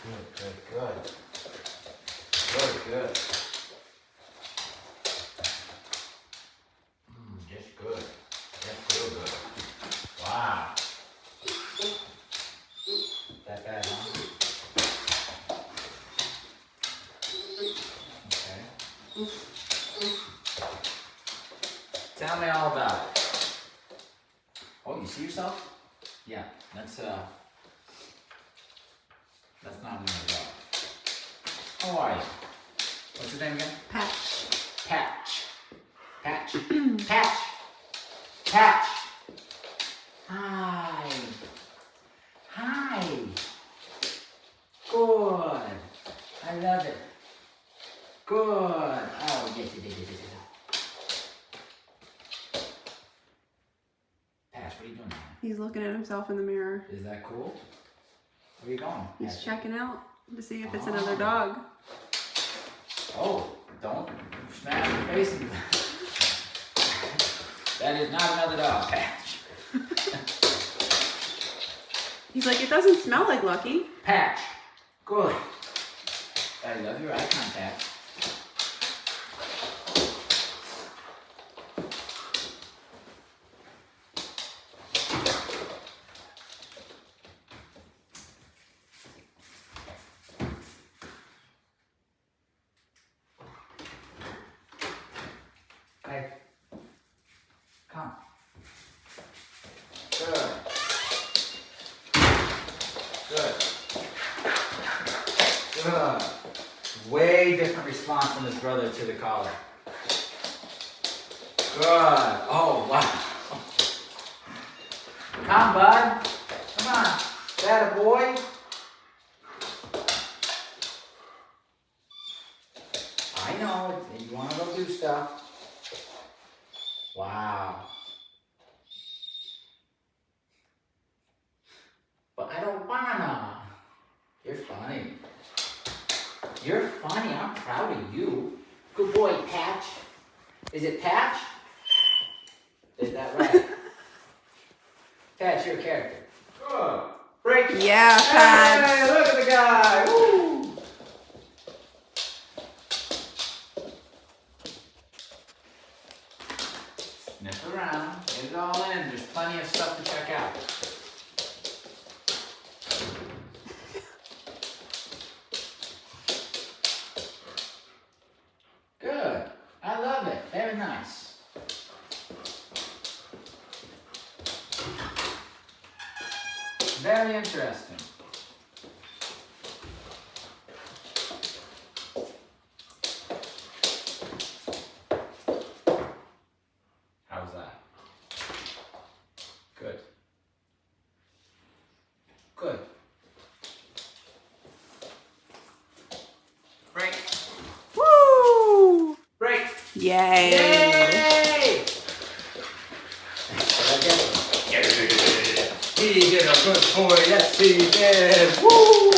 Good, good, good. Good, good. Just good. Just real good. Wow. That bad, huh? Okay. Tell me all about it. Oh, you see yourself? Yeah, that's not another dog. How are you? What's your name again? Patch. Patch. Patch. Patch. Patch. Hi. Hi. Good. I love it. Good. Oh, yes. Patch, what are you doing now? He's looking at himself in the mirror. Is that cool? Where are you going? He's Patch? checking out to see if it's another dog. Oh, don't smash your face into that. That is not another dog, Patch. He's like, it doesn't smell like Lucky. Patch. Good. I love your eye contact. Hey. Come. Good. Good. Good. Way different response from his brother to the collar. Good. Oh, wow. Come, bud. Come on. That a boy? I know. You want to go do stuff. Wow. But I don't wanna. You're funny. You're funny. I'm proud of you. Good boy, Patch. Is it Patch? Is that right? Patch, you're a character. Good. Break. Yeah, Patch. Hey, look at the guy. Woo. Sniff around. Get it all in. There's plenty of stuff to check out. Good. I love it. Very nice. Very interesting. How's that? Good. Good. Break. Woo! Break. Yay! Yay! He did a good boy. Yes, he did. Woo!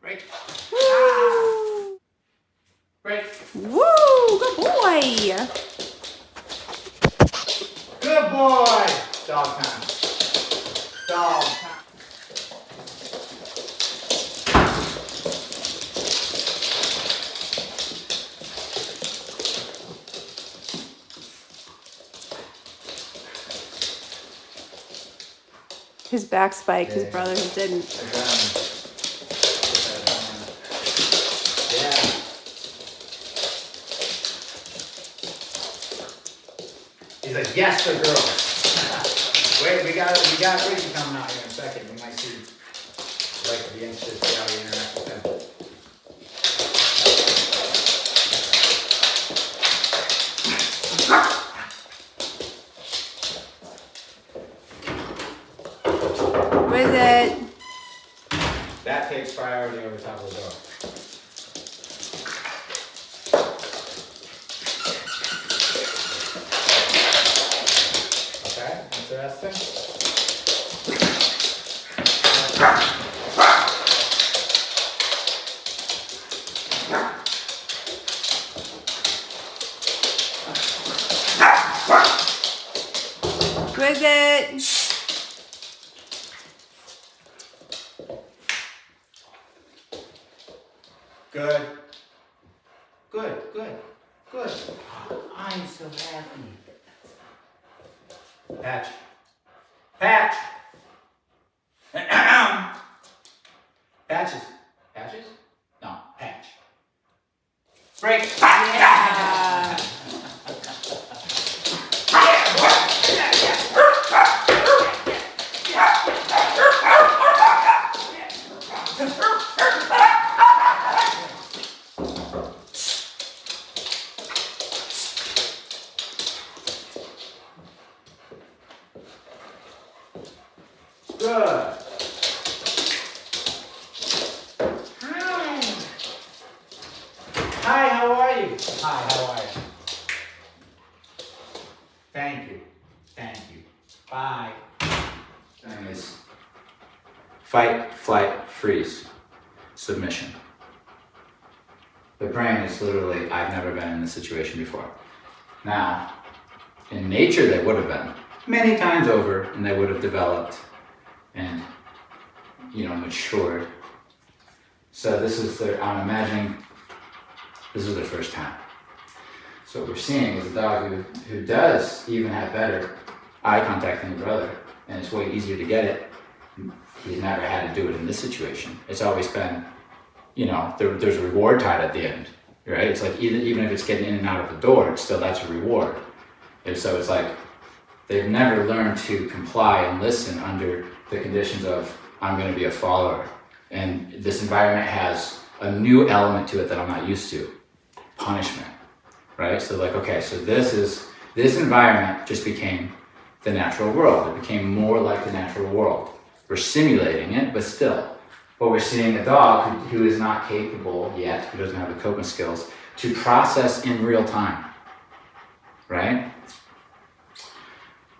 Break. Woo! Break. Woo! Good boy! Good boy. Dog time. Dog time. His back spiked, his brother didn't. Yeah. He's like, yes, the girl. Wait, we got Ricky coming out here in a second. We might see. Like to be anxious to see how he interacts with him. What is it? That takes priority over top of the door. Dustin? Who is it? Good. Good, good, good. I'm so happy. Patch. Patch! Patches. Patches? No, patch. Break! Yeah. Good. Hi. Hi, how are you? Hi, how are you? Thank you. Thank you. Bye. Thing is fight, flight, freeze, submission. The brain is literally, I've never been in this situation before. Now, in nature they would have been many times over, and they would have developed and, matured. So this is I'm imagining this is the first time. So what we're seeing is a dog who does even have better eye contact than his brother, and it's way easier to get it. He's never had to do it in this situation. It's always been, there's a reward tied at the end, right? It's like even if it's getting in and out of the door, that's a reward. And so it's like they've never learned to comply and listen under the conditions of, I'm going to be a follower. And this environment has a new element to it that I'm not used to, punishment, right? So this environment just became the natural world. It became more like the natural world. We're simulating it, but still. But we're seeing a dog who is not capable yet, who doesn't have the coping skills, to process in real time, right?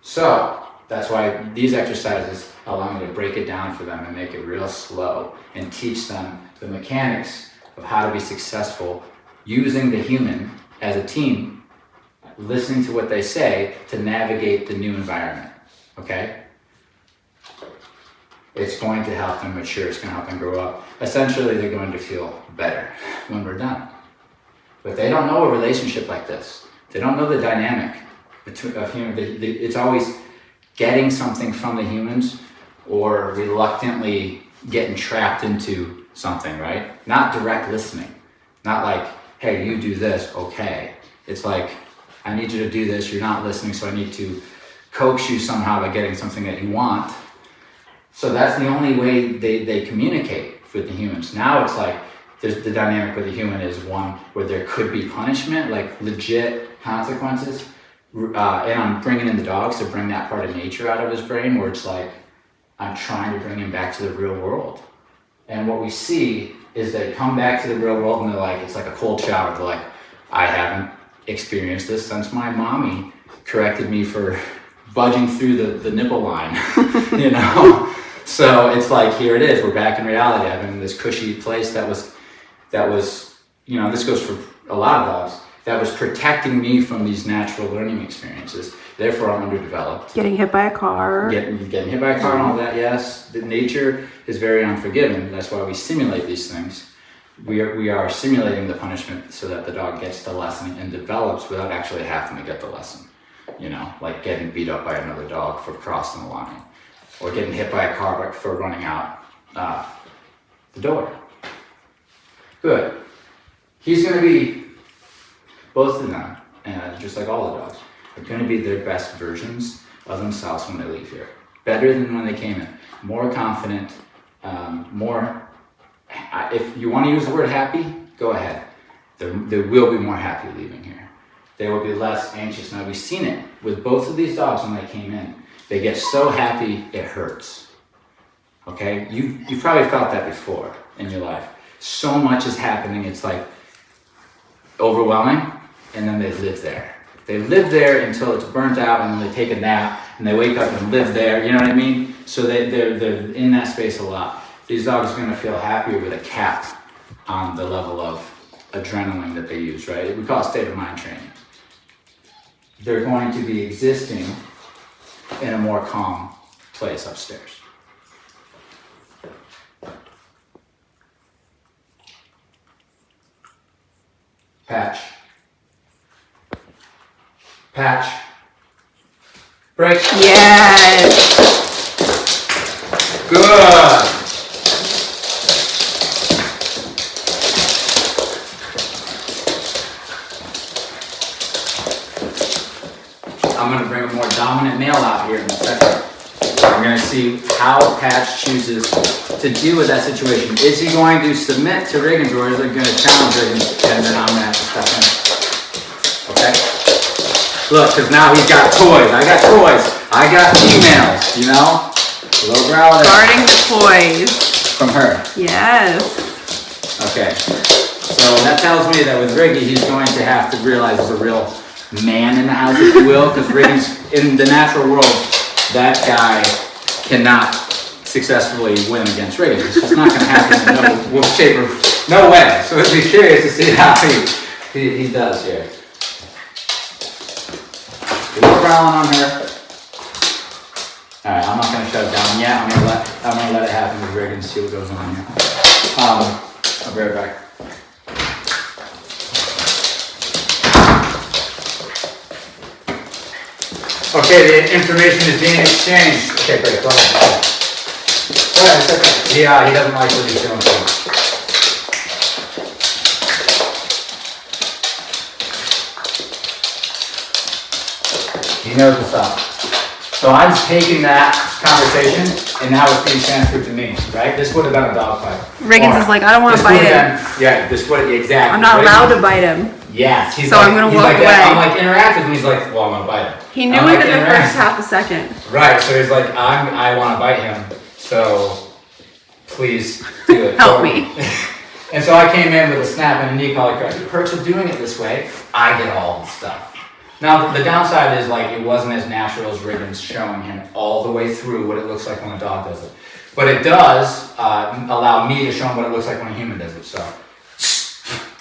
So that's why these exercises allow me to break it down for them and make it real slow and teach them the mechanics of how to be successful using the human as a team, listening to what they say to navigate the new environment, okay? It's going to help them mature, it's going to help them grow up. Essentially, they're going to feel better when we're done. But they don't know a relationship like this. They don't know the dynamic of human. It's always getting something from the humans or reluctantly getting trapped into something, right? Not direct listening. Not like, hey, you do this, okay. It's like, I need you to do this, you're not listening, so I need to coax you somehow by getting something that you want. So that's the only way they communicate with the humans. Now it's like, there's the dynamic with the human is one where there could be punishment, like legit consequences. And I'm bringing in the dogs to bring that part of nature out of his brain where it's like, I'm trying to bring him back to the real world. And what we see is they come back to the real world and they're like, it's like a cold shower. They're like, I haven't experienced this since my mommy corrected me for budging through the nipple line, So it's like, here it is, we're back in reality. I'm in this cushy place that was, this goes for a lot of dogs, that was protecting me from these natural learning experiences. Therefore, I'm underdeveloped. Getting hit by a car. Getting hit by a car and all that, yes. The nature is very unforgiving. That's why we simulate these things. We are simulating the punishment so that the dog gets the lesson and develops without actually having to get the lesson. Like getting beat up by another dog for crossing the line. Or getting hit by a car for running out the door. Good. He's going to be, both of them, just like all the dogs, are going to be their best versions of themselves when they leave here. Better than when they came in. More confident, if you want to use the word happy, go ahead. They will be more happy leaving here. They will be less anxious. Now we've seen it with both of these dogs when they came in. They get so happy, it hurts. Okay? You've probably felt that before in your life. So much is happening, it's like overwhelming, and then they live there. They live there until it's burnt out, and then they take a nap, and they wake up and live there. You know what I mean? So they're in that space a lot. These dogs are gonna feel happier with a cap on the level of adrenaline that they use, right? We call it state of mind training. They're going to be existing in a more calm place upstairs. Patch. Patch. Break. Yes. Good. I'm going to bring a more dominant male out here in a second. We're going to see how Patch chooses to deal with that situation. Is he going to submit to Riggins, or is he going to challenge Riggins, and then I'm going to have to step in? Okay? Look, because now he's got toys. I got toys. I got females, you know? A little growl there. Guarding the toys. From her. Yes. Okay. So that tells me that with Riggy, he's going to have to realize there's a real man in the house, if you will, because Riggins, in the natural world, that guy cannot successfully win against Riggins. It's just not going to happen in no shape or no way. So it'd be curious to see how he does here. A little growling on her. All right, I'm not going to shut it down yet. I'm going to let it happen with Riggins, see what goes on here. I'll be right back. Okay, the information is being exchanged. Okay, great. Go ahead. Go ahead. It's okay. Yeah, he doesn't like what he's doing. He knows what's up. So I'm taking that conversation, and now it's being transferred to me, right? This would have been a dog fight. Riggins is like, I don't want to bite him. Yeah, this would exactly. I'm not allowed to bite him. Yes. So I'm gonna walk away. I'm like interact with him. He's like, well, I'm gonna bite him. He knew it in the first half a second. Right. So he's like, I want to bite him. So please do it. Help me. And so I came in with a snap and a knee collar crack. The perks of doing it this way, I get all the stuff. Now the downside is like it wasn't as natural as Riggins showing him all the way through what it looks like when a dog does it. But it does allow me to show him what it looks like when a human does it. So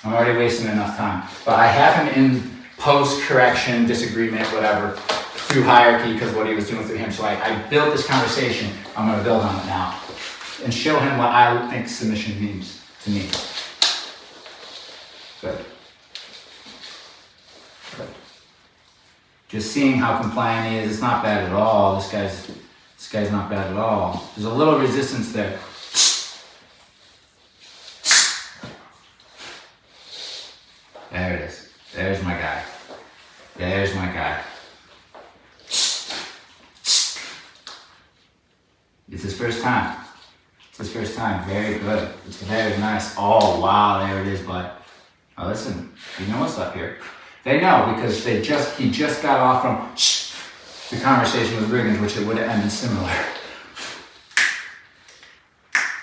I'm already wasting enough time. But I have him in post-correction, disagreement, whatever, through hierarchy because of what he was doing through him. So I built this conversation. I'm going to build on it now and show him what I think submission means to me. Good. Good. Just seeing how compliant he is, it's not bad at all. This guy's not bad at all. There's a little resistance there. There it is. There's my guy. There's my guy. It's his first time. It's his first time. Very good. It's very nice. Oh, wow. There it is, bud. Now listen, you know what's up here. They know because he just got off from the conversation with Riggins, which it would have ended similar.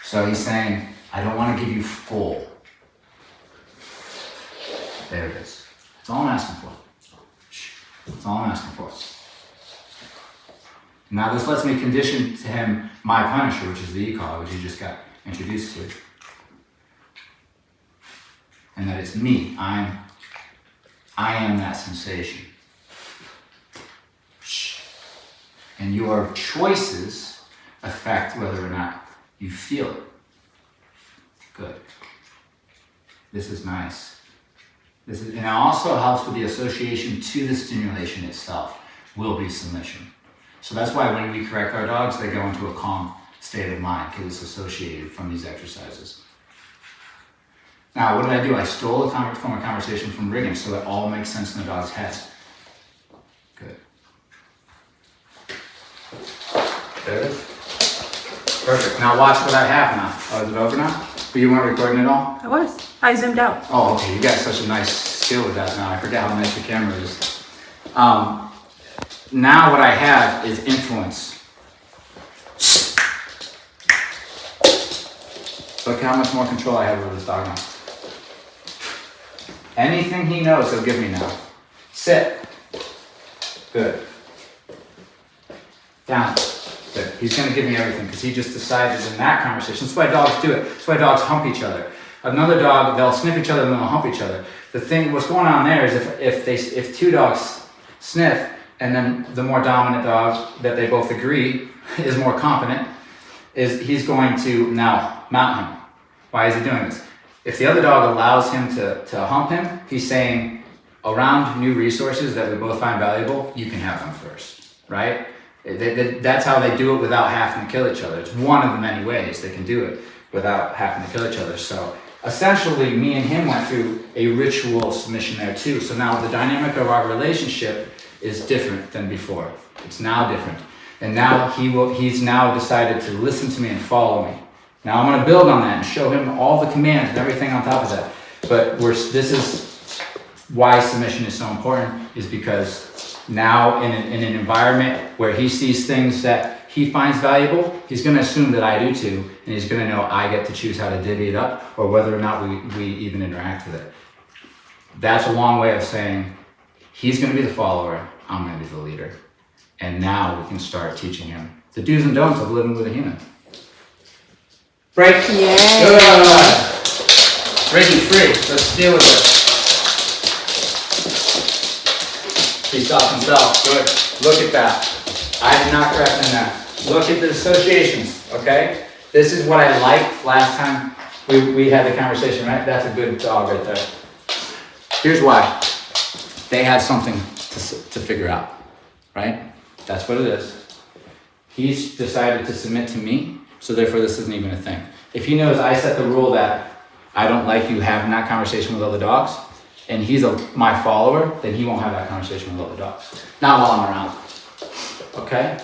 So he's saying, I don't want to give you full. There it is. That's all I'm asking for. That's all I'm asking for. Now this lets me condition to him my Punisher, which is the e-collar, which he just got introduced to. And that it's me. I am that sensation. And your choices affect whether or not you feel it. Good. This is nice. And it also helps with the association to the stimulation itself, will be submission. So that's why when we correct our dogs, they go into a calm state of mind because it's associated from these exercises. Now, what did I do? I stole a from a conversation from Riggins so it all makes sense in the dog's head. Good. There it is. Perfect. Now watch what I have now. Oh, is it over now? But you weren't recording at all? I was. I zoomed out. Oh, okay. You got such a nice skill with that now. I forget how nice the camera is. Now what I have is influence. Look how much more control I have over this dog now. Anything he knows, he'll give me now. Sit. Good. Down. Good. He's going to give me everything because he just decided in that conversation. That's why dogs do it. That's why dogs hump each other. Another dog, they'll sniff each other and they'll hump each other. The thing, what's going on there is if two dogs sniff and then the more dominant dog that they both agree is more competent, is he's going to now mount him. Why is he doing this? If the other dog allows him to hump him, he's saying, around new resources that we both find valuable, you can have them first, right? That's how they do it without having to kill each other. It's one of the many ways they can do it without having to kill each other. So essentially, me and him went through a ritual submission there too. So now the dynamic of our relationship is different than before. It's now different. And now he's now decided to listen to me and follow me. Now I'm going to build on that and show him all the commands and everything on top of that. But this is why submission is so important, is because now in an environment where he sees things that he finds valuable, he's going to assume that I do too, and he's going to know I get to choose how to divvy it up or whether or not we even interact with it. That's a long way of saying he's going to be the follower, I'm going to be the leader. And now we can start teaching him the do's and don'ts of living with a human. Break. Yay. Good. Breaking free. Let's deal with it. He stopped himself. Good. Look at that. I did not correct him that. Look at the associations, okay? This is what I liked last time we had the conversation, right? That's a good dog right there. Here's why. They had something to figure out, right? That's what it is. He's decided to submit to me, so therefore this isn't even a thing. If he knows I set the rule that I don't like you having that conversation with other dogs, and he's my follower, then he won't have that conversation with other dogs. Not while I'm around. Okay?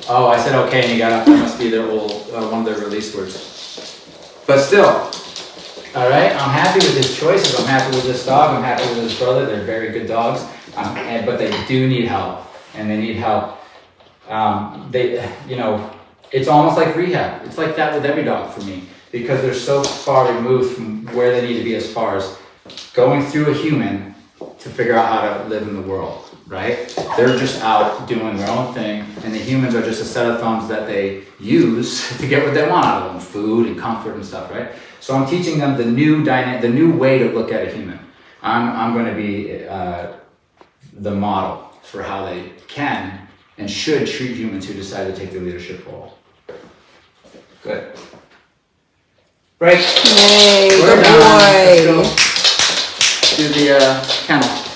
Oh, I said okay, and you got up. That must be their old, one of their release words. But still, all right, I'm happy with his choices. I'm happy with this dog. I'm happy with his brother. They're very good dogs, but they do need help. And they need help. It's almost like rehab. It's like that with every dog for me, because they're so far removed from where they need to be as far as going through a human to figure out how to live in the world, right? They're just out doing their own thing, and the humans are just a set of thumbs that they use to get what they want out of them, food and comfort and stuff, right? So I'm teaching them the new way to look at a human. I'm going to be the model for how they can and should treat humans who decide to take the leadership role. Good. Break. Yay, We're good done. boy. Let's go do the kennel.